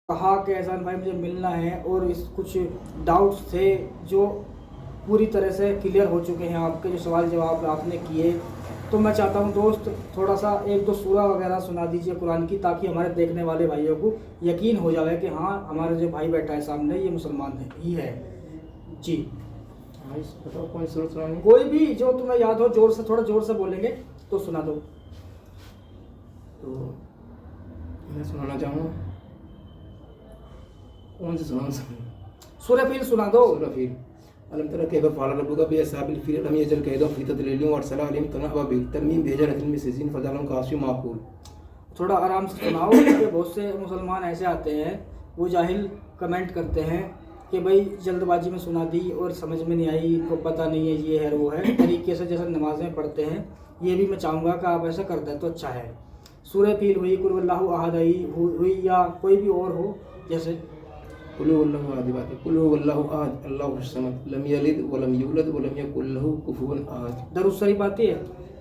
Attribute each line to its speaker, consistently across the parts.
Speaker 1: कहा कि एहसान भाई मुझे मिलना है और इस कुछ डाउट्स थे जो पूरी तरह से क्लियर हो चुके हैं। आपके जो सवाल जवाब आपने किए, तो मैं चाहता हूं दोस्त थोड़ा सा एक दो सूरा वगैरह सुना दीजिए कुरान की, ताकि हमारे देखने वाले भाइयों को यकीन हो जाए कि हाँ हमारा जो भाई बैठा है सामने ये मुसलमान है ही है। जी
Speaker 2: बताओ कौन सी सूरत सुनानी?
Speaker 1: कोई भी जो तुम्हें याद हो, जोर से, थोड़ा जोर से बोलेंगे तो सुना दो।
Speaker 2: तो मैं सुनाना चाहूँगा, कौन सी सुनाऊँ?
Speaker 1: सूरह फील सुना दो।
Speaker 2: सूरह फील। अलम तरा कैफ़ फ़अल रब्बुका बिअस्हाबिल फील अलम यजअल कैदहुम फ़ी तदलील व अरसला अलैहिम तनूअन व अबाबील तरमीम बिहिजारतिन मिन सिज्जील फ़जअलहुम कअस्फिन माकूल।
Speaker 1: थोड़ा आराम से सुनाओ क्योंकि बहुत से मुसलमान ऐसे आते हैं, वो जाहिल कमेंट करते हैं कि भाई जल्दबाजी में सुना दी और समझ में नहीं आई, इनको पता नहीं है, ये है वो है। तरीके से जैसे नमाज़ें पढ़ते हैं, ये भी मैं चाहूँगा कि आप ऐसा कर दें तो अच्छा है। सूरह फील हुई, कुल हुवल्लाहु अहद हुई, या कोई भी और हो, जैसे
Speaker 2: कुल हुवल्लाहु अहद बात है। कुल हुवल्लाहु अहद अल्लाहुस समद लम यलिद व लम यूलद व लम यकुल लहू कुफुवन अहद।
Speaker 1: दरूद शरीफ आती है?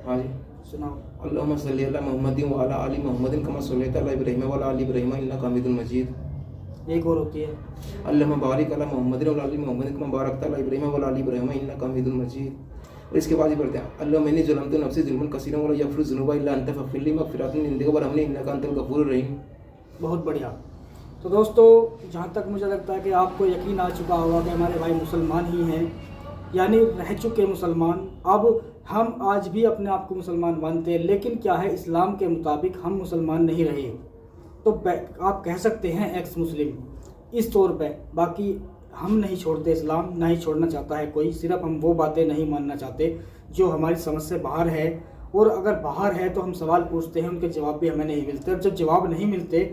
Speaker 2: हाँ जी।
Speaker 1: सुनाओ।
Speaker 2: अल्लाहुम्मा सल्लि अला मुहम्मदिन व अला आलि मुहम्मदिन कमा सल्लैता अला इब्राहीम व अला आलि इब्राहीम इन्नका हमीदुम मजीद।
Speaker 1: एक और होती है,
Speaker 2: अल्लाहुम्मा बारिक अला मुहम्मदिन व अला आलि मुहम्मदिन कमा बारकता अला इब्राहीम व अला आलि इब्राहीम इन्नका हमीदुम मजीद। और इसके बाद ही पढ़ते हैं अल्लाहुम्मा इन्नी ज़लमतु नफ्सी ज़ुल्मन कसीरन व ला यग़फ़िरु ज़ुनूबा इल्ला अंता फ़ग़फ़िर ली मग़फ़िरतन मिन इंदिका वरहमनी इन्नका अंतल गफ़ूरुर रहीम।
Speaker 1: बहुत बढ़िया। तो दोस्तों, जहाँ तक मुझे लगता है कि आपको यकीन आ चुका होगा कि हमारे भाई मुसलमान ही हैं, यानी रह चुके मुसलमान। अब हम आज भी अपने आप को मुसलमान मानते हैं, लेकिन क्या है, इस्लाम के मुताबिक हम मुसलमान नहीं रहे। तो आप कह सकते हैं एक्स मुस्लिम इस तौर पे। बाकी हम नहीं छोड़ते इस्लाम, ना ही छोड़ना चाहता है कोई। सिर्फ हम वो बातें नहीं मानना चाहते जो हमारी समझ से बाहर है, और अगर बाहर है तो हम सवाल पूछते हैं, उनके जवाब भी हमें नहीं मिलते। और जब जवाब नहीं मिलते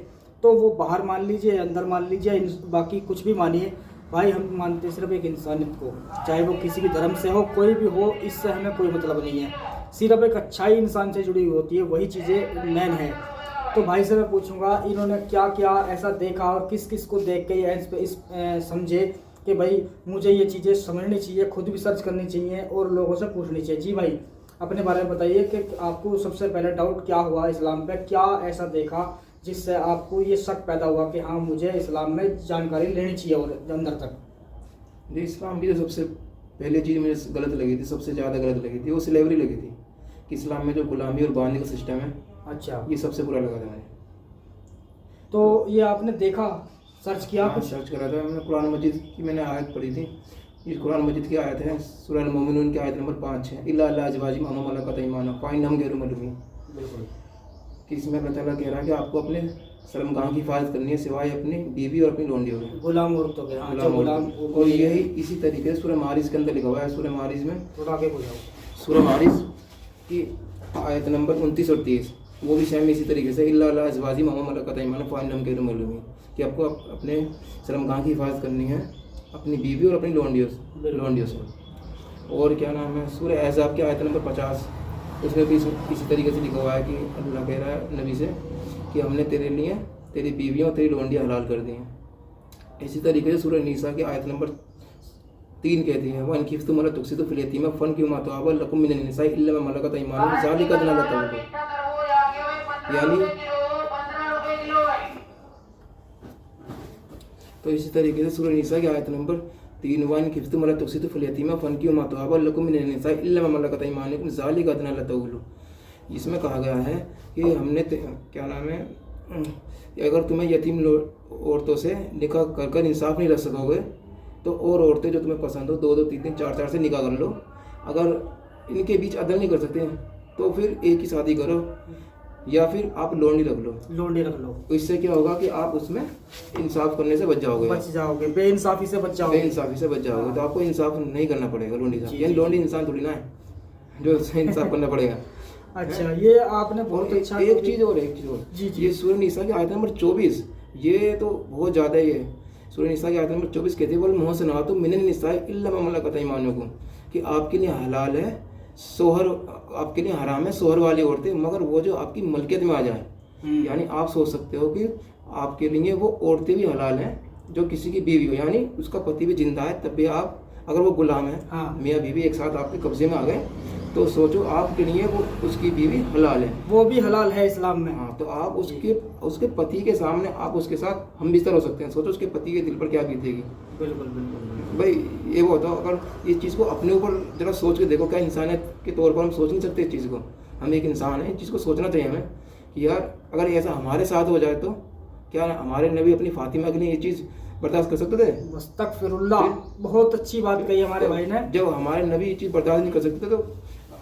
Speaker 1: तो वो बाहर मान लीजिए, अंदर मान लीजिए, बाकी कुछ भी मानिए, भाई हम मानते सिर्फ एक इंसानियत को, चाहे वो किसी भी धर्म से हो, कोई भी हो, इससे हमें कोई मतलब नहीं है। सिर्फ एक अच्छाई इंसान से जुड़ी हुई होती है, वही चीज़ें मेन है। तो भाई से मैं पूछूंगा, इन्होंने क्या क्या ऐसा देखा और किस किस को देख के ये समझे कि भाई मुझे ये चीज़ें समझनी चाहिए, खुद भी सर्च करनी चाहिए और लोगों से पूछनी चाहिए। जी भाई, अपने बारे में बताइए कि आपको सबसे पहले डाउट क्या हुआ इस्लाम पे, क्या ऐसा देखा जिससे आपको ये शक पैदा हुआ कि हाँ मुझे इस्लाम में जानकारी लेनी चाहिए और अंदर तक?
Speaker 2: जी, इस्लाम की जो सबसे पहले चीज़ मुझे गलत लगी थी, सबसे ज़्यादा गलत लगी थी, वो स्लेवरी लगी थी कि इस्लाम में जो गुलामी और बांधने का सिस्टम है,
Speaker 1: अच्छा,
Speaker 2: ये सबसे बुरा लगा था मुझे।
Speaker 1: तो ये आपने देखा, सर्च किया?
Speaker 2: हाँ, सर्च करा था मैंने। कुरान मजीद की मैंने आयत पढ़ी थी। इस कुरान मजीद की आयत है सूरह अल-मोमिनून की आयत नंबर 5 है, इल्ला अला अज़वाजिहिम अव मा मलकत अयमानुहुम फ़इन्नहुम गैरु मलूमीन।
Speaker 1: बिल्कुल।
Speaker 2: कि इसमें अल्लाह ताला कह रहा है कि आपको अपने शर्मगाह की हिफाजत करनी है सिवाय अपनी बीवी और अपनी लोंडियों के,
Speaker 1: गुलाम औरतों के, हाँ, जो गुलाम।
Speaker 2: और यही इसी तरीके से सूरह मारिज के अंदर लिखा हुआ है। सूरह मारिज में,
Speaker 1: थोड़ा आगे बुझाओ।
Speaker 2: सूरह मारिज की आयत नंबर 29 और 30, वो भी सेम इसी तरीके से इल्ला अला अज़वाजिहिम अव मा मलकत अयमानुहुम फ़इन्नहुम गैरु मलूमीन, कि आपको अपने शर्मगाह की हिफाजत करनी है अपनी बीवी और अपनी लोंडियों से। और क्या नाम है, सूरह अहज़ाब की आयत नंबर 50, उसमें भी इसी तरीके से लिखा हुआ है कि अल्लाह कह रहा है नबी से कि हमने तेरे लिए तेरी बीवियों और तेरी लोंडियाँ हलाल कर दी हैं। इसी तरीके से सूरह निसा की आयत नंबर 3 कहती है वन खिफ्तुम अल्ला तुक़्सितू फ़िल यतीमा फ़नकिहू मा ताबा लकुम मिनन निसाइ इल्ला मा मलकत अयमानुकुम ज़ालिका अदना अल्ला ताअूलू। यानी तो इसी तरीके से सूरह निसा की आयत नंबर 3 वन खिफ्तुम अल्ला तुक़्सितू फ़िल यतीमा फ़नकिहू मा ताबा लकुम मिनन निसाइ इल्ला मा मलकत अयमानुकुम ज़ालिका अदना अल्ला ताअूलू। इसमें कहा गया है कि हमने क्या नाम है, अगर तुम्हें यतीम औरतों से निकाह कर कर इंसाफ नहीं रख सकोगे तो और औरतें जो तुम्हें पसंद हो 2-2, 3-3, 4-4 से निकाह कर लो। अगर इनके बीच अदल नहीं कर सकते तो फिर एक ही शादी करो, या फिर आप लोंडी रख लो। तो इससे क्या होगा कि आप उसमें इंसाफ करने से बच जाओगे,
Speaker 1: बेइंसाफी से बच जाओगे।
Speaker 2: तो आपको इंसाफ नहीं करना पड़ेगा लोंडी साथ। यानी लोंडी इंसान थोड़ी ना है जो इंसाफ करना पड़ेगा।
Speaker 1: अच्छा, ये आपने बहुत अच्छा।
Speaker 2: एक चीज़ और
Speaker 1: जी।
Speaker 2: ये सूरह निसा की आयत नंबर 24, ये तो बहुत ज़्यादा ही है। सूरह निसा की आयत नंबर 24 कहती है वल मुहसनातु मिनन निसाइ इल्ला मा मलकत अयमानुकुम, कि आपके लिए हलाल है सोहर, आपके लिए हराम है सोहर वाली औरतें, मगर वो जो आपकी मलकियत में आ जाए। यानी आप सोच सकते हो कि आपके लिए वो औरतें भी हलाल हैं जो किसी की बीवी हो, यानी उसका पति भी जिंदा है तब भी आप, अगर वो गुलाम है,
Speaker 1: हाँ,
Speaker 2: मियाँ बीवी एक साथ आपके कब्जे में आ गए तो सोचो आपके लिए वो उसकी बीवी हलाल है।
Speaker 1: वो भी हलाल है इस्लाम में।
Speaker 2: हाँ, तो आप उसके पति के सामने आप उसके साथ हम बिस्तर हो सकते हैं। सोचो उसके पति के दिल पर क्या बीतेगी।
Speaker 1: बिल्कुल बिल्कुल
Speaker 2: भाई ये वो बताओ, अगर इस चीज़ को अपने ऊपर जरा सोच के देखो, क्या इंसानियत के तौर पर हम सोच नहीं सकते इस चीज़ को? हम एक इंसान है, इस चीज़ को सोचना चाहिए हमें कि यार अगर ऐसा हमारे साथ हो जाए तो क्या हमारे नबी अपनी फातिमा के लिए ये चीज़ बर्दाश्त कर सकते थे?
Speaker 1: अस्तगफिरुल्लाह, बहुत अच्छी बात कही हमारे भाई ने।
Speaker 2: जब हमारे नबी ये चीज़ बर्दाश्त नहीं कर सकते तो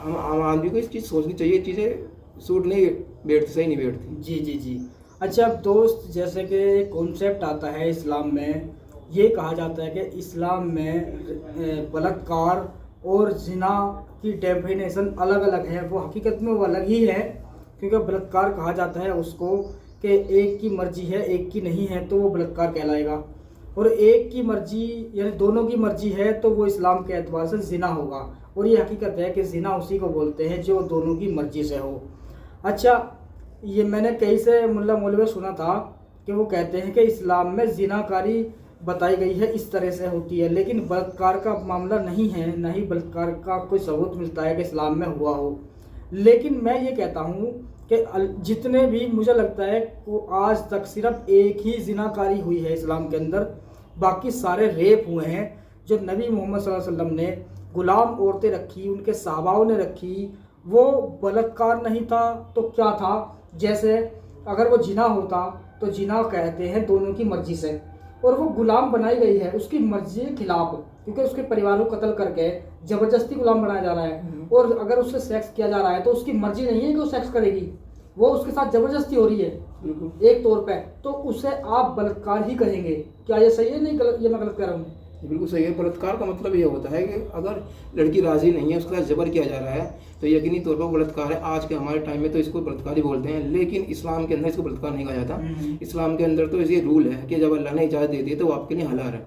Speaker 2: हम आम आदमी को इस चीज़ सोचनी चाहिए। ये चीज़ें सूट नहीं बैठती, सही नहीं बैठती।
Speaker 1: जी जी जी। अच्छा दोस्त, जैसे कि कॉन्सेप्ट आता है इस्लाम में, ये कहा जाता है कि इस्लाम में बलात्कार और जिना की डेफिनेशन अलग अलग है। वो हकीकत में वो अलग ही है, क्योंकि बलात्कार कहा जाता है उसको कि एक की मर्जी है एक की नहीं है तो वो बलात्कार कहलाएगा, और एक की मर्जी यानी दोनों की मर्जी है तो वो इस्लाम के एतबार से जिना होगा। और ये हकीकत है कि जिना उसी को बोलते हैं जो दोनों की मर्जी से हो। अच्छा, ये मैंने कहीं से मुल्ला मौलवी सुना था कि वो कहते हैं कि इस्लाम में जिनाकारी बताई गई है, इस तरह से होती है, लेकिन बलात्कार का मामला नहीं है, ना ही बलात्कार का कोई सबूत मिलता है कि इस्लाम में हुआ हो। लेकिन मैं ये कहता हूँ कि जितने भी मुझे लगता है वो आज तक सिर्फ एक ही जिनाकारी हुई है इस्लाम के अंदर, बाकी सारे रेप हुए हैं। जो नबी मोहम्मद सल्लल्लाहु अलैहि वसल्लम ने गुलाम औरतें रखी, उनके सहाबाओं ने रखी, वो बलात्कार नहीं था तो क्या था? जैसे अगर वो जिना होता तो जिना कहते हैं दोनों की मर्जी से, और वो गुलाम बनाई गई है उसकी मर्जी के खिलाफ, क्योंकि उसके परिवार को कत्ल करके ज़बरदस्ती गुलाम बनाया जा रहा है। और अगर उससे सेक्स किया जा रहा है तो उसकी मर्जी नहीं है कि वो सेक्स करेगी, वो उसके साथ ज़बरदस्ती हो रही है एक तौर पे, तो उसे आप बलात्कार ही कहेंगे। क्या ये सही है? नहीं गलत? ये मैं गलत कह रहा हूँ?
Speaker 2: बिल्कुल सही है। बलात्कार का मतलब ये होता है कि अगर लड़की राजी नहीं है, उसके साथ जबर किया जा रहा है, तो यकीनी तौर पर बलात्कार है। आज के हमारे टाइम में तो इसको बलात्कार ही बोलते हैं, लेकिन इस्लाम के अंदर इसको बलात्कार नहीं कहा जाता। इस्लाम के अंदर तो ये रूल है कि जब अल्लाह ने इजाज़त दे दी तो वो आपके लिए हलाल है।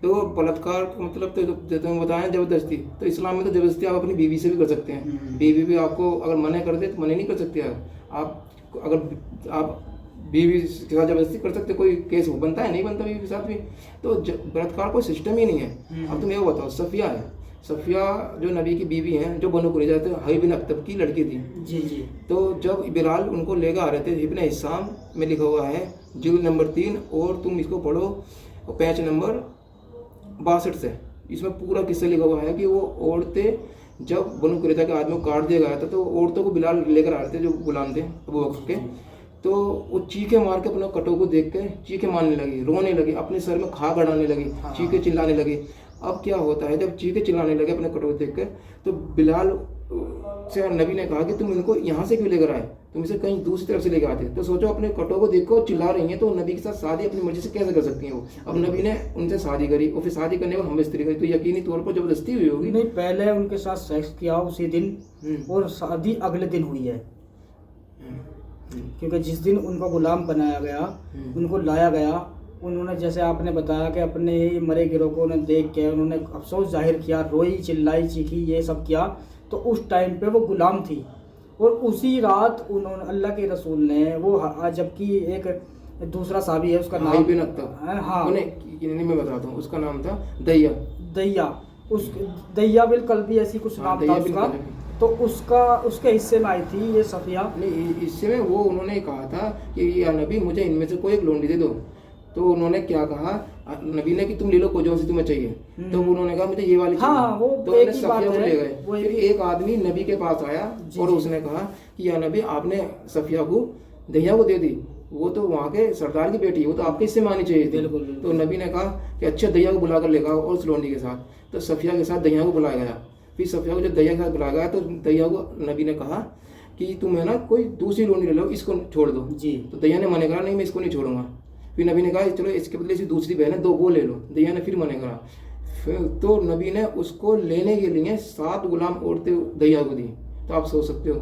Speaker 2: तो बलात्कार का मतलब तो जो तुम्हें बताया ज़बरदस्ती, तो इस्लाम में तो ज़बरदस्ती आप अपनी बीवी से भी कर सकते हैं। बीवी भी आपको अगर मना कर दे तो मना नहीं कर सकते आप। अगर आप बीवी के साथ जबरदस्ती कर सकते, कोई केस बनता है? नहीं बनता बीवी के साथ भी। तो बलात्कार कोई सिस्टम ही नहीं है। अब तुम ये बताओ, सफिया है, सफिया जो नबी की बीवी हैं, जो बनु कुरैज़ा थे, हई बिन अख्तब की लड़की थी। जी जी। तो जब बिलाल उनको लेकर आ रहे थे, इब्न हिशाम में लिखा हुआ है जिल्द नंबर 3, और तुम इसको पढ़ो पेज नंबर 62 से, इसमें पूरा किस्सा लिखा हुआ है कि वो औरतें जब बनु कुरैज़ा के आदमी को काट दिया गया था तो औरतों को बिलाल लेकर आ रहे थे जो गुलाम थे अबू बकर के, तो वो चीखे मार के अपने कटो को देख के चीखे मारने लगी, रोने लगी, अपने सर में खाक अड़ाने लगी, चीखे चिल्लाने लगी। अब क्या होता है, जब चीखे चिल्लाने लगे अपने कटो को देख के, तो बिलाल से नबी ने कहा कि तुम इनको यहाँ से क्यों लेकर आए, तुम इसे कहीं दूसरी तरफ से लेकर आते। तो सोचो, अपने कटो को देखो चिल्ला रही हैं, तो नबी के साथ शादी अपनी मर्जी से कैसे कर सकती हैं वो? अब नबी ने उनसे शादी करी और फिर शादी करने में हम स्त्री करी, तो यकीनी तौर पर जबरदस्ती हुई होगी।
Speaker 1: नहीं, पहले उनके साथ सेक्स किया उसी दिन और शादी अगले दिन हुई है, क्योंकि जिस दिन उनको गुलाम बनाया गया, उनको लाया गया, उन्होंने जैसे आपने बताया कि अपने ही मरे गिरोह को उन्हें देख के उन्होंने अफसोस जाहिर किया, रोई, चिल्लाई, चीखी, ये सब किया। तो उस टाइम पे वो गुलाम थी, और उसी रात उन्होंने अल्लाह के रसूल ने वो, जबकि एक दूसरा साहबी है उसका नाम
Speaker 2: बिन अख्तब, हाँ मैं बताता हूँ, उसका नाम था दैया, उस
Speaker 1: दैया बिल कल्बी ऐसी कुछ नाम था उसका। तो उसके हिस्से में आई थी ये सफिया।
Speaker 2: नहीं, हिस्से में वो उन्होंने कहा था कि या नबी मुझे इनमें से कोई एक लोंडी दे दो। तो उन्होंने क्या कहा नबी ने कि तुम ले लो कोई जो सी तुम्हें चाहिए। तो उन्होंने कहा मुझे ये वाली चाहिए।
Speaker 1: हाँ, वो
Speaker 2: तो
Speaker 1: एक ही
Speaker 2: सफिया
Speaker 1: बात
Speaker 2: को
Speaker 1: है।
Speaker 2: ले गए। फिर एक आदमी नबी के पास आया और उसने कहा कि या नबी आपने सफिया को दैया को दे दी, वो तो वहाँ के सरदार की बेटी है, वो तो आपके हिस्से में आनी चाहिए थी। तो नबी ने कहा कि अच्छा दैया को बुला कर लेगा और उस लोंडी के साथ। तो सफिया के साथ दैया को बुलाया गया। फिर सफिया को जब दैया के साथ बुलाया गया तो दैया को नबी ने कहा कि तुम है ना कोई दूसरी लोंडी ले लो, इसको छोड़ दो जी। तो दैया ने मना करा, नहीं मैं इसको नहीं छोड़ूंगा। फिर नबी ने कहा चलो इसके बदले से दूसरी बहन है, 2 वो ले लो। दैया ने फिर मना करा। फिर तो नबी ने उसको लेने के लिए 7 गुलाम औरतें दैया को दी। तो आप सोच सकते हो,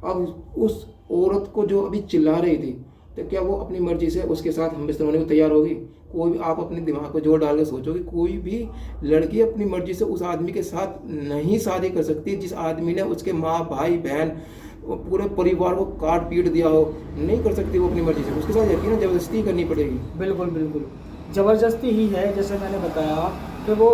Speaker 2: अब उस औरत को जो अभी चिल्ला रही थी, तो क्या वो अपनी मर्जी से उसके साथ हम बिस्तर होने को तैयार होगी? कोई भी, आप अपने दिमाग पर जोर डाल के सोचो कि कोई भी लड़की अपनी मर्जी से उस आदमी के साथ नहीं शादी कर सकती जिस आदमी ने उसके माँ, भाई, बहन, पूरे परिवार को काट पीट दिया हो। नहीं कर सकती वो अपनी मर्जी से, उसके साथ यकीन जबरदस्ती करनी पड़ेगी।
Speaker 1: बिल्कुल बिल्कुल ज़बरदस्ती ही है। जैसे मैंने बताया कि वो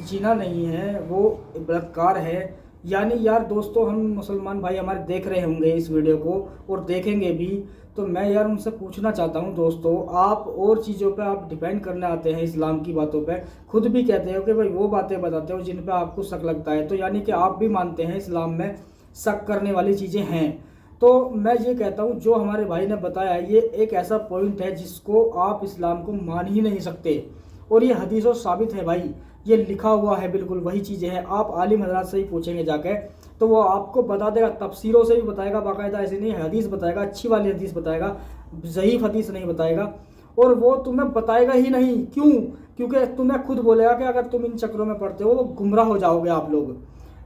Speaker 1: जीना नहीं है, वो बलात्कार है। यानी यार दोस्तों, हम मुसलमान भाई हमारे देख रहे होंगे इस वीडियो को और देखेंगे भी, तो मैं यार उनसे पूछना चाहता हूँ दोस्तों, आप और चीज़ों पे आप डिपेंड करने आते हैं इस्लाम की बातों पे, खुद भी कहते हो कि भाई वो बातें बताते हो जिन पे आपको शक लगता है, तो यानी कि आप भी मानते हैं इस्लाम में शक करने वाली चीज़ें हैं। तो मैं ये कहता हूँ जो हमारे भाई ने बताया ये एक ऐसा पॉइंट है जिसको आप इस्लाम को मान ही नहीं सकते, और ये हदीसों साबित है भाई, ये लिखा हुआ है, बिल्कुल वही चीज़ें हैं। आप आलिम हजरात से ही पूछेंगे जाके तो वो आपको बता देगा, तफसीरों से भी बताएगा बाकायदा, ऐसे नहीं हदीस बताएगा, अच्छी वाली हदीस बताएगा, ज़ईफ़ हदीस नहीं बताएगा। और वो तुम्हें बताएगा ही नहीं, क्यों? क्योंकि तुम्हें खुद बोलेगा कि अगर तुम इन चक्रों में पड़ते हो वो गुमराह हो जाओगे आप लोग।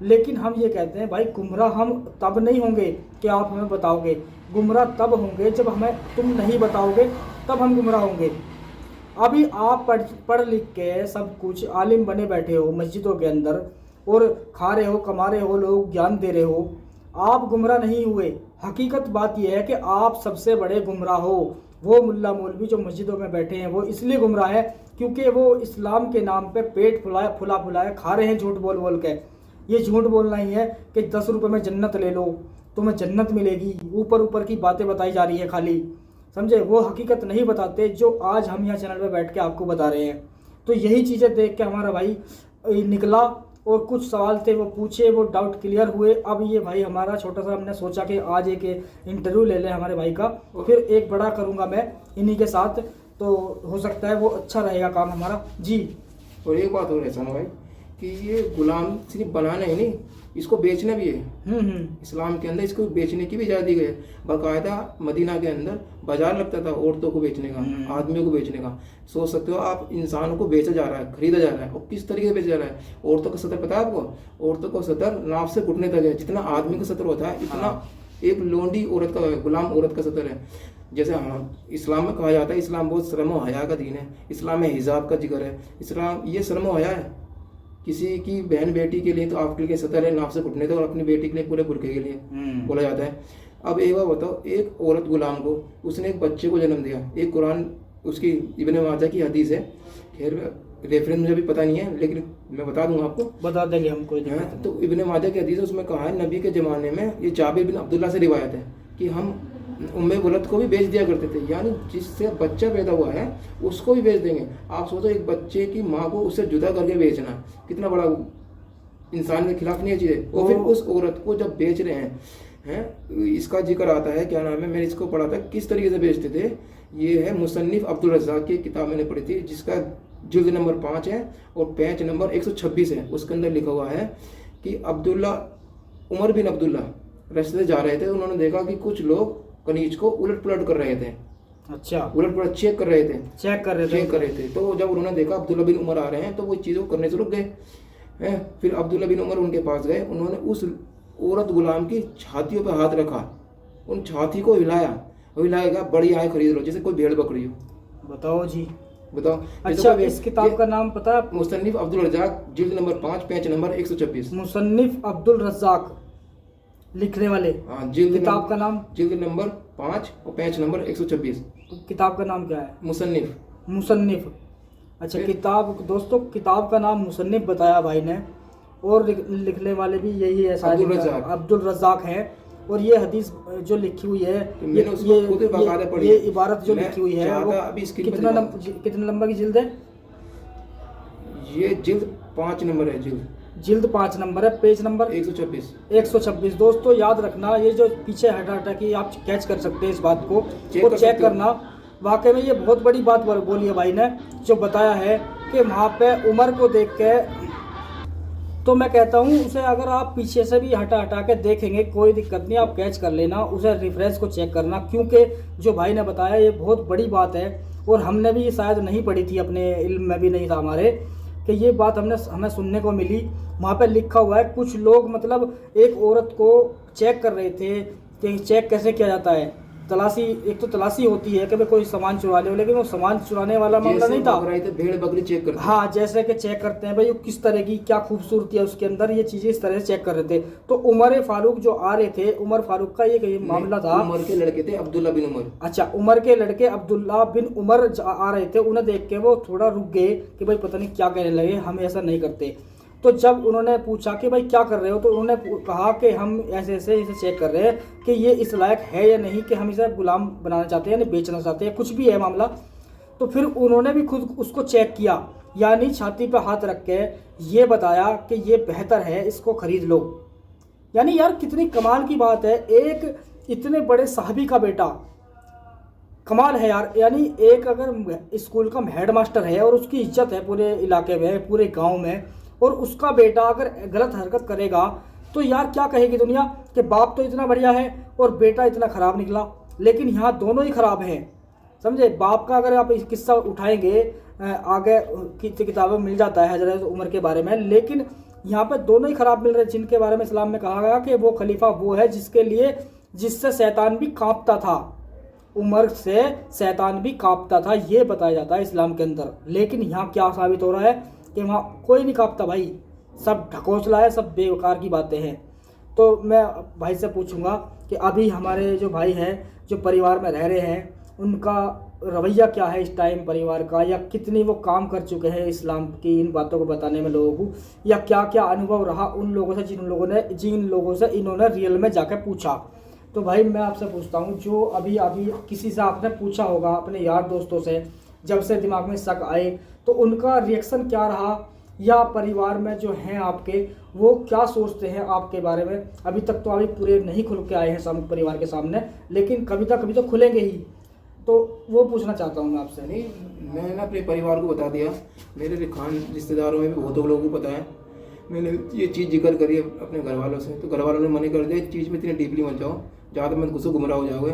Speaker 1: लेकिन हम ये कहते हैं भाई, गुमराह हम तब नहीं होंगे कि आप हमें बताओगे, गुमराह तब होंगे जब हमें तुम नहीं बताओगे, तब हम गुमराह होंगे। अभी आप पढ़ लिख के सब कुछ आलिम बने बैठे हो मस्जिदों के अंदर और खा रहे हो, कमा रहे हो, लोग ज्ञान दे रहे हो, आप गुमराह नहीं हुए। हकीकत बात यह है कि आप सबसे बड़े गुमराह हो। वो मुल्ला मौलवी जो मस्जिदों में बैठे हैं वो इसलिए गुमराह है क्योंकि वो इस्लाम के नाम पे पेट फुलाए खा रहे हैं झूठ बोल बोल के। ये झूठ बोलना ही है कि 10 रुपये में जन्नत ले लो, तुम्हें जन्नत मिलेगी, ऊपर ऊपर की बातें बताई जा रही है खाली, समझे? वो हकीकत नहीं बताते जो आज हम यहाँ चैनल पे बैठ के आपको बता रहे हैं। तो यही चीज़ें देख के हमारा भाई निकला और कुछ सवाल थे वो पूछे, वो डाउट क्लियर हुए। अब ये भाई हमारा छोटा सा, हमने सोचा कि आज एक इंटरव्यू ले लें हमारे भाई का, फिर एक बड़ा करूँगा मैं इन्हीं के साथ, तो हो सकता है वो अच्छा रहेगा काम हमारा जी।
Speaker 2: और एक बात और है सना भाई कि ये गुलाम सिर्फ बनाना ही नहीं, इसको बेचना भी है। इस्लाम के अंदर इसको बेचने की भी इजाज़त दी गई है। बाकायदा मदीना के अंदर बाजार लगता था औरतों को बेचने का, आदमियों को बेचने का। सोच सकते हो आप, इंसानों को बेचा जा रहा है, खरीदा जा रहा है, और किस तरीके से बेचा जा रहा है। औरतों का सतर पता है आपको? औरतों का सतर नाफ से घुटने तक है। जितना आदमी का सतर होता है इतना एक लोंडी औरत का, गुलाम औरत का सतर है। जैसे इस्लाम में कहा जाता है इस्लाम बहुत शर्म और हया का दीन है, इस्लाम में हिजाब का जिक्र है। इस्लाम ये शर्म और हया है। किसी की बहन बेटी के लिए तो आपके लिए सतर है नाफ से घुटने तक, और अपनी बेटी के लिए पूरे बुरके के लिए बोला जाता है। अब एक बार बताओ, एक औरत गुलाम को, उसने एक बच्चे को जन्म दिया। एक कुरान उसकी इब्ने माजा की हदीस है, खैर रेफरेंस मुझे भी पता नहीं है लेकिन मैं बता दूंगा आपको,
Speaker 1: बता देंगे हमको।
Speaker 2: तो इब्ने माजा की हदीस है, उसमें कहा है नबी के ज़माने में, ये जाबिर बिन अब्दुल्ला से रिवायत है कि हम उम्मे वलद को भी बेच दिया करते थे, यानी जिससे बच्चा पैदा हुआ है उसको भी बेच देंगे। आप सोचो एक बच्चे की माँ को उससे जुदा करके बेचना कितना बड़ा इंसान के खिलाफ नहीं है चीज़ें। और फिर उस औरत को जब बेच रहे हैं इसका जिक्र आता है, क्या नाम है, मैंने इसको पढ़ा था किस तरीके से बेचते थे। ये है मुसन्निफ अब्दुल रज़्ज़ाक़ की किताब मैंने पढ़ी थी, जिसका जिल्द नंबर 5 है और पेज नंबर 126 है। उसके अंदर लिखा हुआ है कि उमर बिन अब्दुल्ला रास्ते से जा रहे थे, उन्होंने देखा कि कुछ लोग कनीज को उलट पुलट कर रहे थे।
Speaker 1: अच्छा,
Speaker 2: उलट पुलट चेक कर रहे थे। तो जब उन्होंने देखा अब्दुल्ला बिन उमर आ रहे हैं तो वो चीज़ों को करने से रुक गए। फिर अब्दुल्ला बिन उमर उनके पास गए, उन्होंने उस औरत गुलाम की छातियों पर हाथ रखा, उन छाती को हिलाएगा, बड़ी आय खरीद लो, जैसे कोई भेड़ बकरी हो।
Speaker 1: बताओ जी,
Speaker 2: बताओ।
Speaker 1: अच्छा, इस किताब का नाम पता है?
Speaker 2: मुसन्निफ अब्दुल रज़्ज़ाक़, जिल्द नंबर 5 पेज नंबर 126।
Speaker 1: मुसन्निफ अब्दुल रज़्ज़ाक़ लिखने वाले, किताब का नाम?
Speaker 2: जिल्द नंबर 5 और पेज नंबर 126।
Speaker 1: किताब का नाम क्या है?
Speaker 2: मुसन्निफ।
Speaker 1: अच्छा, किताब दोस्तों, किताब का नाम मुसन्निफ बताया भाई ने, और लिखने वाले भी यही है, अब्दुल रज़्ज़ाक़ है। और ये हदीस जो लिखी हुई है, ये इबारत जो लिखी हुई है वो कितना नंबर की जिल्द है?
Speaker 2: ये जिल्द 5 नंबर है,
Speaker 1: जिल्द 5 नंबर है, पेज नंबर 126। दोस्तों याद रखना, ये जो पीछे हटा कि आप कैच कर सकते हैं इस बात को चेक करना। वाकई में ये बहुत बड़ी बात बोली है भाई ने, जो बताया है कि वहाँ पे उमर को देख के, तो मैं कहता हूँ उसे अगर आप पीछे से भी हटा के देखेंगे कोई दिक्कत नहीं, आप कैच कर लेना, उसे रेफरेंस को चेक करना, क्योंकि जो भाई ने बताया ये बहुत बड़ी बात है और हमने भी शायद नहीं पढ़ी थी, अपने इल्म में भी नहीं था हमारे, कि ये बात हमें सुनने को मिली। वहाँ पे लिखा हुआ है कुछ लोग मतलब एक औरत को चेक कर रहे थे कि चेक कैसे किया जाता है। तलाशी, एक तो तलाशी होती है कि भाई कोई सामान चुरा ले, लेकिन वो सामान चुराने वाला मामला नहीं था,
Speaker 2: भेड़ बकरी चेक करते,
Speaker 1: हाँ, जैसे कि चेक करते हैं भाई वो किस तरह की क्या खूबसूरती है उसके अंदर, ये चीजें इस तरह से चेक कर रहे थे। तो उमर फारूक जो आ रहे थे, उमर फारूक का ये मामला था।
Speaker 2: उमर के लड़के थे अब्दुल्ला बिन उमर।
Speaker 1: अच्छा, उमर के लड़के अब्दुल्ला बिन उमर आ रहे थे, उन्हें देख के वो थोड़ा रुक गए कि भाई पता नहीं क्या कहने लगे, हम ऐसा नहीं करते। तो जब उन्होंने पूछा कि भाई क्या कर रहे हो, तो उन्होंने कहा कि हम ऐसे ऐसे इसे चेक कर रहे हैं कि ये इस लायक है या नहीं, कि हम इसे गुलाम बनाना चाहते हैं यानी बेचना चाहते हैं, कुछ भी है मामला। तो फिर उन्होंने भी खुद उसको चेक किया, यानी छाती पर हाथ रख के ये बताया कि ये बेहतर है, इसको खरीद लो। यानी यार कितनी कमाल की बात है, एक इतने बड़े साहबी का बेटा, कमाल है यार। यानी एक अगर स्कूल का हेडमास्टर है और उसकी इज्जत है पूरे इलाके में, पूरे गांव में, और उसका बेटा अगर गलत हरकत करेगा तो यार क्या कहेगी दुनिया कि बाप तो इतना बढ़िया है और बेटा इतना ख़राब निकला। लेकिन यहाँ दोनों ही ख़राब हैं, समझे। बाप का अगर आप इस किस्सा उठाएंगे आगे किताबों में मिल जाता है हज़रत उमर के बारे में, लेकिन यहाँ पे दोनों ही ख़राब मिल रहे हैं, जिनके बारे में इस्लाम में कहा गया कि वो खलीफा वो है जिससे शैतान भी कांपता था, उमर से शैतान भी कांपता था, ये बताया जाता है इस्लाम के अंदर। लेकिन यहाँ क्या साबित हो रहा है कि वहाँ कोई नहीं कांपता भाई, सब ढकोसला है, सब बेकार की बातें हैं। तो मैं भाई से पूछूंगा कि अभी हमारे जो भाई हैं जो परिवार में रह रहे हैं, उनका रवैया क्या है इस टाइम परिवार का, या कितनी वो काम कर चुके हैं इस्लाम की इन बातों को बताने में लोगों को, या क्या क्या अनुभव रहा उन लोगों से जिन लोगों से इन्होंने रियल में जाकर पूछा। तो भाई मैं आपसे पूछता हूँ, जो अभी किसी से आपने पूछा होगा अपने यार दोस्तों से, जब से दिमाग में शक आए, तो उनका रिएक्शन क्या रहा, या परिवार में जो हैं आपके वो क्या सोचते हैं आपके बारे में। अभी तक तो अभी पूरे नहीं खुल के आए हैं परिवार के सामने, लेकिन कभी तो खुलेंगे ही, तो वो पूछना चाहता हूँ मैं आपसे।
Speaker 2: नहीं, मैंने अपने परिवार को बता दिया, मेरे खान रिश्तेदारों में भी बहुत लोगों को पता है। मैंने ये चीज़ जिक्र करी अपने घर वालों से, तो घर वालों ने मना कर दिया, इस चीज़ में इतनी डीपली मत जाओ, ज़्यादा मत घुसो, गुमराह हो जाओगे।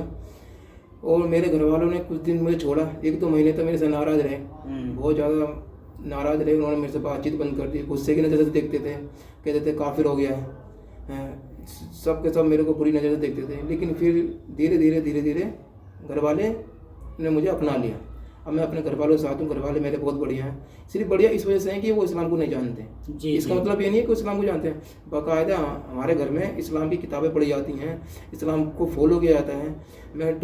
Speaker 2: और मेरे घर वालों ने कुछ दिन मुझे छोड़ा, 1-2 महीने तक मेरे से नाराज़ रहे, बहुत ज़्यादा नाराज़ रहे। उन्होंने मेरे से बातचीत बंद कर दी, गुस्से की नज़र से देखते थे, कहते थे काफिर हो गया है, सब के सब मेरे को बुरी नज़र से देखते थे। लेकिन फिर धीरे धीरे घर वाले ने मुझे अपना लिया। अब मैं अपने घर वालों के साथ हूँ, घर वाले मेरे बहुत बढ़िया हैं। सिर्फ बढ़िया इस वजह से हैं कि वो इस्लाम को नहीं जानते जी, इसका मतलब ये नहीं है कि इस्लाम को जानते हैं, बाकायदा हमारे घर में इस्लाम की किताबें पढ़ी जाती हैं, इस्लाम को फॉलो किया जाता है। मैं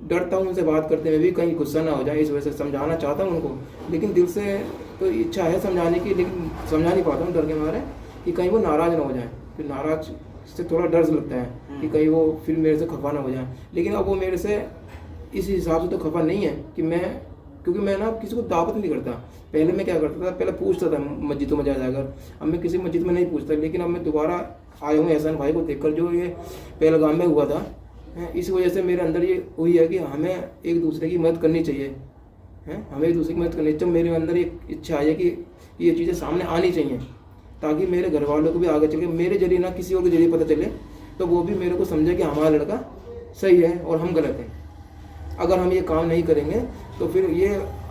Speaker 2: डरता हूँ उनसे बात करते हुए भी कहीं गुस्सा ना हो जाए, इस वजह से समझाना चाहता हूँ उनको, लेकिन दिल से तो इच्छा है समझाने की, लेकिन समझा नहीं पाता हूँ डर के मारे कि कहीं वो नाराज़ ना हो जाए। फिर नाराज़ से थोड़ा डर लगता है कि कहीं वो फिर मेरे से खफा ना हो जाए। लेकिन अब वो मेरे से इस हिसाब से तो खफा नहीं है कि क्योंकि मैं ना किसी को दावत नहीं करता। पहले मैं क्या करता था, पहले पूछता था मस्जिदों में जाकर, अब मैं किसी मस्जिद में नहीं पूछता। लेकिन अब मैं दोबारा आया हूँ एहसान भाई को देखकर, जो ये पहलगाम में हुआ था, इस वजह से मेरे अंदर ये हुई है कि हमें एक दूसरे की मदद करनी चाहिए, हमें एक दूसरे की मदद करनी चाहिए। मेरे अंदर एक इच्छा है कि ये चीज़ें सामने आनी चाहिए, ताकि मेरे घर वालों को भी आगे चल के मेरे जरिए ना किसी और के जरिए पता चले, तो वो भी मेरे को समझे कि हमारा लड़का सही है और हम गलत हैं। अगर हम ये काम नहीं करेंगे तो फिर ये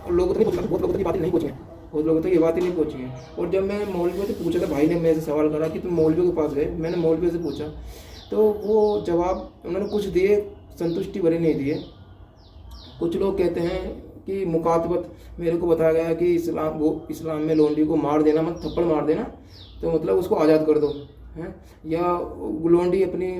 Speaker 2: लोगों तक बहुत लोगों तक ये बातें नहीं पहुँची हैं, बहुत लोगों तक ये बातें नहीं पहुँची हैं। और जब मैं मौलवियों से पूछा था, भाई ने मेरे से सवाल करा कि तुम मौलवियों के पास गए, मैंने मौलवियों से पूछा तो वो जवाब उन्होंने कुछ दिए, संतुष्टि भरे नहीं दिए। कुछ लोग कहते हैं कि मुकातबत, मेरे को बताया गया कि इस्लाम में लोंडी को मार देना, मतलब थप्पड़ मार देना, तो मतलब उसको आज़ाद कर दो, या लोंडी अपनी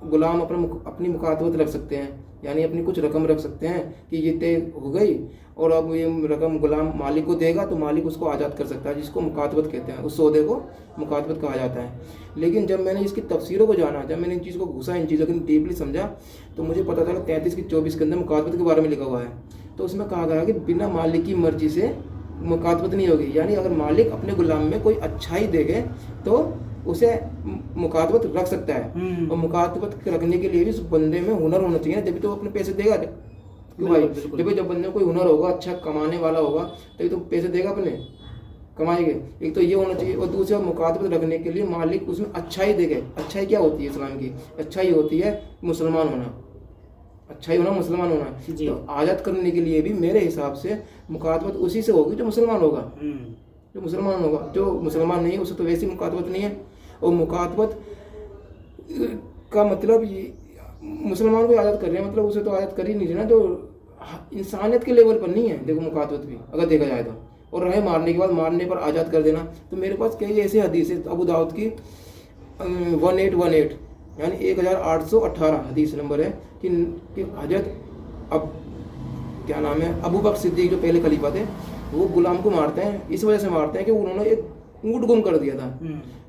Speaker 2: गुलाम अपनी मुकातबत रख सकते हैं, यानी अपनी कुछ रकम रख सकते हैं कि ये तय हो गई और अब ये रकम गुलाम मालिक को देगा तो मालिक उसको आज़ाद कर सकता है, जिसको मुकातबत कहते हैं, उस सौदे को मुकातबत कहा जाता है। लेकिन जब मैंने इसकी तफसीरों को जाना, जब मैंने इन चीज़ों को घुसा, इन चीज़ों को डीपली समझा, तो मुझे पता चला 33 की 24 के अंदर मुकातबत के बारे में लिखा हुआ है। तो उसमें कहा गया कि बिना मालिक की मर्जी से मुकातबत नहीं होगी, यानी अगर मालिक अपने गुलाम में कोई अच्छाई देगे तो उसे मुकातबत रख सकता है। और मुकातबत रखने के लिए भी उस बंदे में हुनर होना चाहिए, जब तो अपने पैसे देगा। क्यों भाई, जब बंदे में कोई हुनर होगा, अच्छा कमाने वाला होगा, तभी तो पैसे देगा, अपने कमाएंगे। एक तो ये होना चाहिए, और दूसरा मुकातबत रखने के लिए मालिक उसमें अच्छाई देगा। अच्छाई क्या होती है इस्लाम की? अच्छाई होती है मुसलमान होना, अच्छाई होना, मुसलमान होना। तो आज़ाद करने के लिए भी मेरे हिसाब से मुकातबत उसी से होगी जो मुसलमान होगा, जो मुसलमान होगा। जो मुसलमान नहीं है उसे तो वैसी मुकातबत नहीं है। और मुकातबत का मतलब ये मुसलमान को आज़ाद कर रहे हैं, मतलब उसे तो आज़ाद कर ही नहीं रहे ना, तो इंसानियत के लेवल पर नहीं है देखो मुकातबत भी, अगर देखा जाए तो। और रहे मारने के बाद, मारने पर आज़ाद कर देना, तो मेरे पास कई ऐसे हदीस है अबू दाऊद की 1818 यानी 1818 हदीस नंबर है कि हजरत अब अबू बकर सिद्दीक जो पहले खलीफा थे, वो गुलाम को मारते हैं, इस वजह से मारते हैं कि उन्होंने एक ऊँट गुम कर दिया था।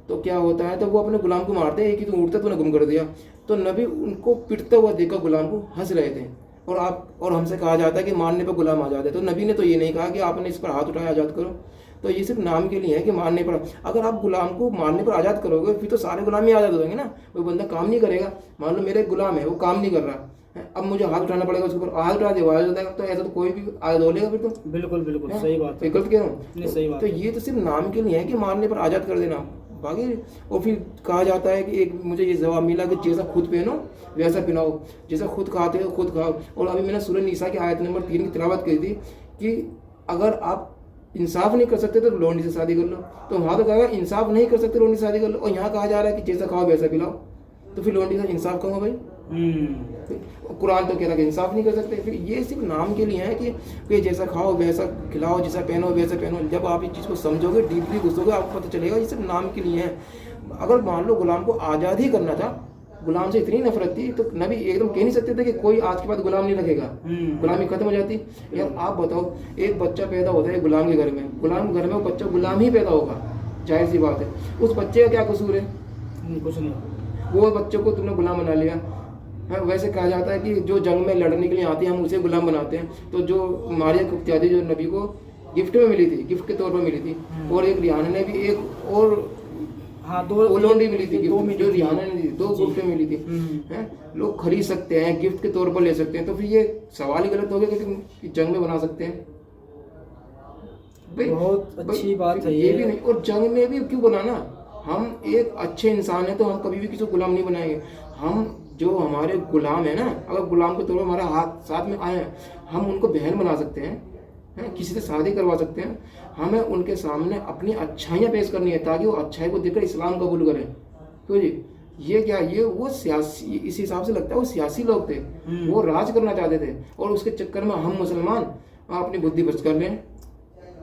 Speaker 2: तो क्या होता है, तो वो अपने गुलाम को मारते हैं, एक ही तो ऊँट था तूने गुम कर दिया। तो नबी उनको पिटता हुआ देखा गुलाम को हंस रहे थे। और हमसे कहा जाता है कि मारने पर गुलाम आज़ाद है। तो नबी ने तो ये नहीं कहा कि आपने इस पर हाथ उठाया आज़ाद करो। तो ये सिर्फ नाम के लिए है कि मारने पर, अगर आप गुलाम को मारने पर आज़ाद करोगे फिर तो सारे गुलाम ही आज़ाद हो जाएंगे ना। वो बंदा काम नहीं करेगा। मान लो मेरे गुलाम है, वो काम नहीं कर रहा है, अब मुझे हाथ उठाना पड़ेगा उसके ऊपर, हाथ उठा दे वो आज़ाद हो जाएगा। तो ऐसा तो कोई भी आज़ाद हो लेगा फिर तो।
Speaker 1: बिल्कुल बिल्कुल सही बात है।
Speaker 2: गलत कह रहा हूँ?
Speaker 1: नहीं, सही बात
Speaker 2: तो ये तो सिर्फ नाम के लिए है कि मारने पर आज़ाद कर देना बाकी। और फिर कहा जाता है कि एक मुझे ये जवाब मिला कि जैसा खुद पहनो वैसा पहनाओ, जैसा खुद खाते हो खुद खाओ। और अभी मैंने सूरह निसा की आयत नंबर 3 की तिलावत की थी कि अगर आप इंसाफ नहीं कर सकते तो लोंडी से शादी कर लो। तो वहाँ तो कहा इंसाफ नहीं कर सकते लोंडी से शादी कर लो, और यहाँ कहा जा रहा है कि जैसा खाओ वैसा पिलाओ। तो फिर लोंडी से इंसाफ कहूँगा भाई? कुरान तो कह रहा है कि इंसाफ नहीं कर सकते। फिर ये सिर्फ नाम के लिए है कि जैसा खाओ वैसा खिलाओ, जैसा पहनो वैसा पहनो। जब आप इस चीज़ को समझोगे, डीपली घुसोगे, आपको पता चलेगा ये सिर्फ नाम के लिए है। अगर मान लो गुलाम को आज़ाद ही करना था, गुलाम से इतनी नफरत थी, तो नबी एकदम कह नहीं सकते थे कि कोई आज के बाद गुलाम नहीं रखेगा, गुलामी खत्म हो जाती। यार आप बताओ, एक बच्चा पैदा होता है गुलाम के घर में, गुलाम घर में वो बच्चा गुलाम ही पैदा होगा, जाहिर सी बात है। उस बच्चे का क्या कसूर है?
Speaker 1: कुछ नहीं।
Speaker 2: वो बच्चे को तुमने गुलाम बना लिया। वैसे कहा जाता है कि जो जंग में लड़ने के लिए आती है हम उसे गुलाम बनाते हैं। तो जो मारिया कुफ्तियादी जो नबी को गिफ्ट में मिली थी, गिफ्ट के तौर पर मिली थी, और एक रिहाना ने भी एक और दो लोंडी मिली थी गिफ्ट, जो रिहाना ने दी, 2 गिफ्ट मिली थी। लोग खरीद सकते हैं, गिफ्ट के तौर पर ले सकते हैं। तो फिर ये सवाल ही गलत हो गया कि जंग में बना सकते हैं।
Speaker 1: बहुत अच्छी बात है
Speaker 2: ये भी नहीं। और जंग में भी क्यों बनाना? हम एक अच्छे इंसान है तो हम कभी भी किसी को गुलाम नहीं बनाएंगे। हम जो हमारे गुलाम है ना, अगर गुलाम के तौर पर हमारे हाथ साथ में आए हैं, हम उनको बहन बना सकते हैं, किसी से शादी करवा सकते हैं। हमें उनके सामने अपनी अच्छाइयाँ पेश करनी है ताकि वो अच्छाई को देखकर इस्लाम कबूल करें। क्यों जी? ये क्या, ये वो सियासी, इस हिसाब से लगता है वो सियासी लोग थे, वो राज करना चाहते थे, और उसके चक्कर में हम मुसलमान अपनी बुद्धि भ्रष्ट कर रहे हैं।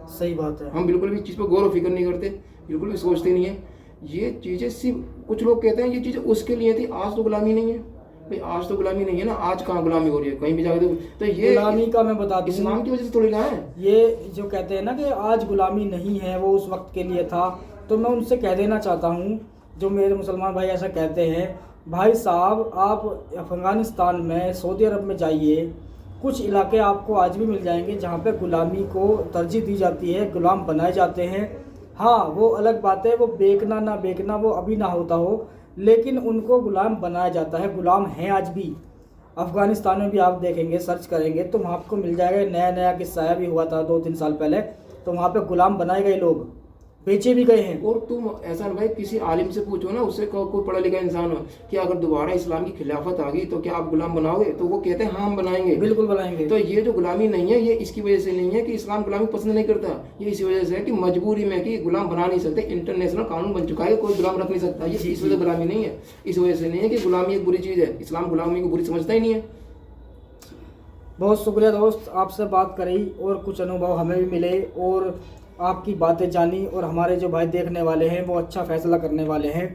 Speaker 1: सही बात है।
Speaker 2: हम बिल्कुल भी चीज़ पर गौर फिक्र नहीं करते, बिल्कुल भी सोचते नहीं है। ये चीज़ें सिर्फ कुछ लोग कहते हैं ये चीज़ें उसके लिए थी, आज तो गुलामी नहीं है भाई, आज तो गुलामी नहीं है ना। आज कहाँ गुलामी हो रही है? कहीं भी जाके तो ये
Speaker 1: गुलामी का मैं बता दूं,
Speaker 2: इस्लाम की वजह से थोड़ी ना है।
Speaker 1: ये जो कहते हैं ना कि आज गुलामी नहीं है, वो उस वक्त के लिए था। तो मैं उनसे कह देना चाहता हूँ, जो मेरे मुसलमान भाई ऐसा कहते हैं, भाई साहब आप अफ़गानिस्तान में, सऊदी अरब में जाइए, कुछ इलाके आपको आज भी मिल जाएंगे जहाँ पे गुलामी को तरजीह दी जाती है, गुलाम बनाए जाते हैं। हाँ, वो अलग बात है, वो बेचना ना बेचना वो अभी ना होता हो, लेकिन उनको गुलाम बनाया जाता है, गुलाम हैं आज भी। अफ़गानिस्तान में भी आप देखेंगे, सर्च करेंगे तो वहाँ आपको मिल जाएगा। नया नया किस्सा भी हुआ था 2-3 साल पहले, तो वहाँ पे गुलाम बनाए गए लोग, बेचे भी गए हैं।
Speaker 2: और तुम ऐसा भाई किसी आलिम से पूछो ना, उससे कोई पढ़ा लिखा इंसान हो कि अगर दोबारा इस्लाम की खिलाफत आ गई तो क्या आप गुलाम बनाओगे? तो वो कहते हैं हाँ हम बनाएंगे,
Speaker 1: बिल्कुल बनाएंगे।
Speaker 2: तो ये जो गुलामी नहीं है, ये इसकी वजह से नहीं है कि इस्लाम गुलामी पसंद नहीं करता, ये इसी वजह से है कि मजबूरी में कि गुलाम बना नहीं सकते। इंटरनेशनल कानून बन चुका है, कोई गुलाम रख नहीं सकता। ये इस वजह से गुलामी नहीं है, इस वजह से नहीं है कि गुलामी एक बुरी चीज़ है। इस्लाम गुलामी को बुरी समझता ही नहीं है।
Speaker 1: बहुत शुक्रिया दोस्त, आपसे बात करी और कुछ अनुभव हमें भी मिले और आपकी बातें जानी, और हमारे जो भाई देखने वाले हैं वो अच्छा फैसला करने वाले हैं।